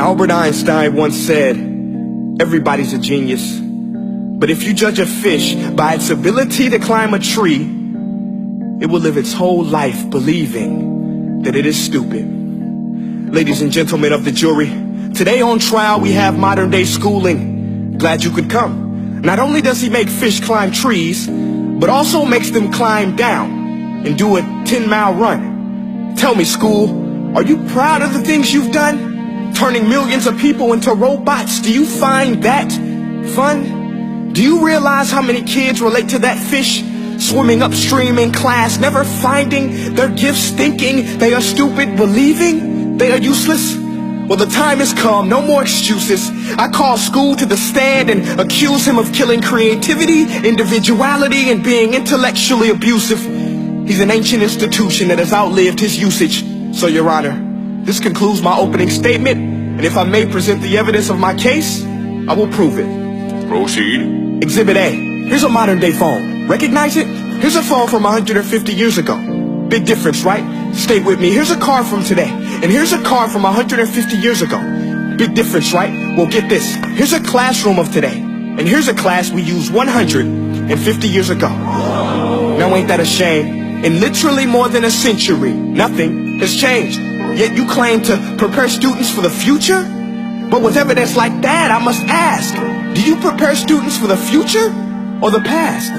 Albert Einstein once said, everybody's a genius. But if you judge a fish by its ability to climb a tree, it will live its whole life believing that it is stupid. Ladies and gentlemen of the jury, today on trial we have modern day schooling. Glad you could come. Not only does he make fish climb trees, but also makes them climb down and do a 10-mile run. Tell me, school, are you proud of the things you've done? Turning millions of people into robots, do you find that fun? Do you realize how many kids relate to that fish? Swimming upstream in class, never finding their gifts, thinking they are stupid, believing they are useless? Well, the time has come, no more excuses. I call school to the stand and accuse him of killing creativity, individuality, and being intellectually abusive. He's an ancient institution that has outlived his usage. So, Your Honor, this concludes my opening statement, and if I may present the evidence of my case, I will prove it. Proceed. Exhibit A. Here's a modern day phone. Recognize it? Here's a phone from 150 years ago. Big difference, right? Stay with me. Here's a car from today. And here's a car from 150 years ago. Big difference, right? Well, get this. Here's a classroom of today. And here's a class we used 150 years ago. Now ain't that a shame? In literally more than a century, nothing has changed. Yet you claim to prepare students for the future? But with evidence like that, I must ask, do you prepare students for the future or the past?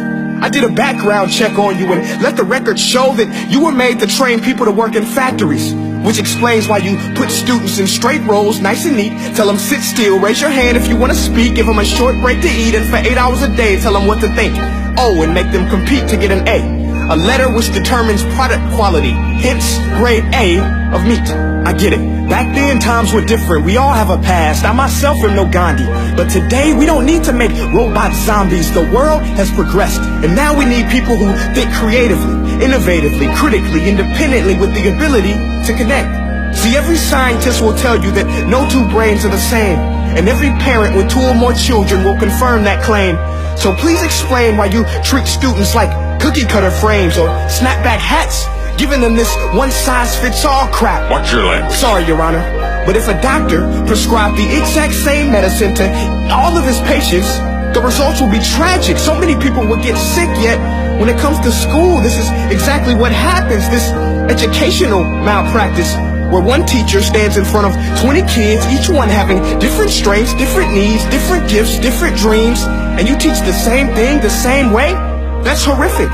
I did a background check on you and let the record show that you were made to train people to work in factories, which explains why you put students in straight rows, nice and neat, tell them sit still, raise your hand if you want to speak, give them a short break to eat, and for 8 hours a day tell them what to think. Oh, and make them compete to get an A letter which determines product quality, hence grade A of meat. I get it. Back then, times were different. We all have a past. I myself am no Gandhi. But today, we don't need to make robot zombies. The world has progressed. And now we need people who think creatively, innovatively, critically, independently, with the ability to connect. See, every scientist will tell you that no two brains are the same. And every parent with 2 or more children will confirm that claim. So please explain why you treat students like cookie cutter frames or snapback hats, giving them this one-size-fits-all crap. Watch your language. Sorry, Your Honor, but if a doctor prescribed the exact same medicine to all of his patients, the results will be tragic. So many people will get sick, yet when it comes to school, this is exactly what happens. This educational malpractice, where one teacher stands in front of 20 kids, each one having different strengths, different needs, different gifts, different dreams, and you teach the same thing the same way? That's horrific.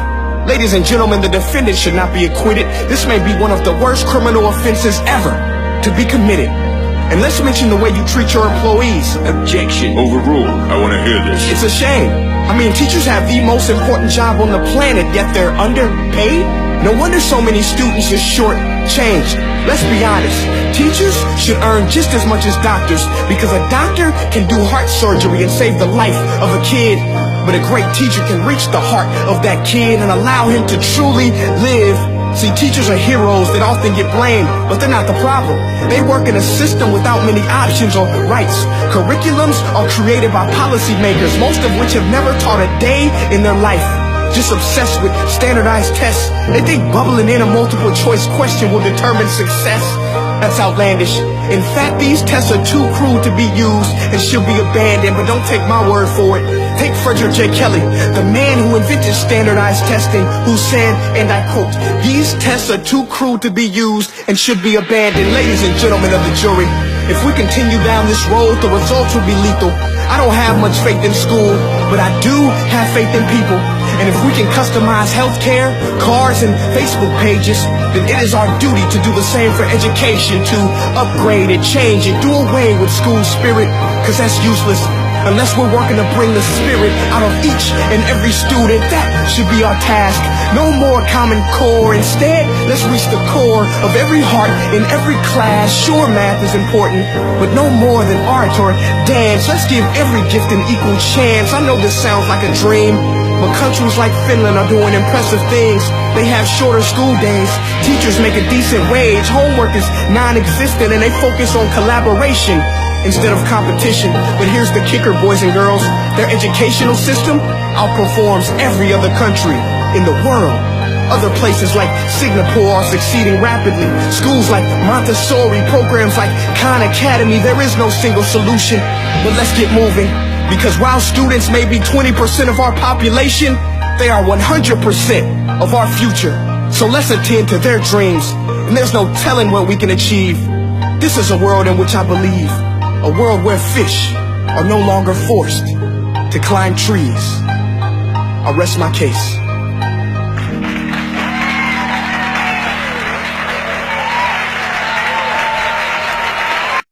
Ladies and gentlemen, the defendant should not be acquitted. This may be one of the worst criminal offenses ever to be committed. And let's mention the way you treat your employees. Objection. Overruled. I want to hear this. It's a shame. I mean, teachers have the most important job on the planet, yet they're underpaid? No wonder so many students are short-changed. Let's be honest. Teachers should earn just as much as doctors, because a doctor can do heart surgery and save the life of a kid. But a great teacher can reach the heart of that kid and allow him to truly live. See, teachers are heroes that often get blamed, but they're not the problem. They work in a system without many options or rights. Curriculums are created by policymakers, most of which have never taught a day in their life. Just obsessed with standardized tests. They think bubbling in a multiple choice question will determine success. That's outlandish. In fact, these tests are too crude to be used and should be abandoned, but don't take my word for it. Take Frederick J. Kelly, the man who invented standardized testing, who said, and I quote, "These tests are too crude to be used and should be abandoned." Ladies and gentlemen of the jury, if we continue down this road, the results will be lethal. I don't have much faith in school, but I do have faith in people. And if we can customize healthcare, cars, and Facebook pages, then it is our duty to do the same for education, to upgrade and change and do away with school spirit, because that's useless. Unless we're working to bring the spirit out of each and every student, that should be our task. No more Common Core. Instead, let's reach the core of every heart in every class. Sure, math is important, but no more than art or dance. Let's give every gift an equal chance. I know this sounds like a dream, but countries like Finland are doing impressive things. They have shorter school days. Teachers make a decent wage. Homework is non-existent, and they focus on collaboration instead of competition. But here's the kicker, boys and girls. Their educational system outperforms every other country in the world. Other places like Singapore are succeeding rapidly. Schools like Montessori, programs like Khan Academy, there is no single solution. But let's get moving, because while students may be 20% of our population, they are 100% of our future. So let's attend to their dreams, and there's no telling what we can achieve. This is a world in which I believe, a world where fish are no longer forced to climb trees. I rest my case.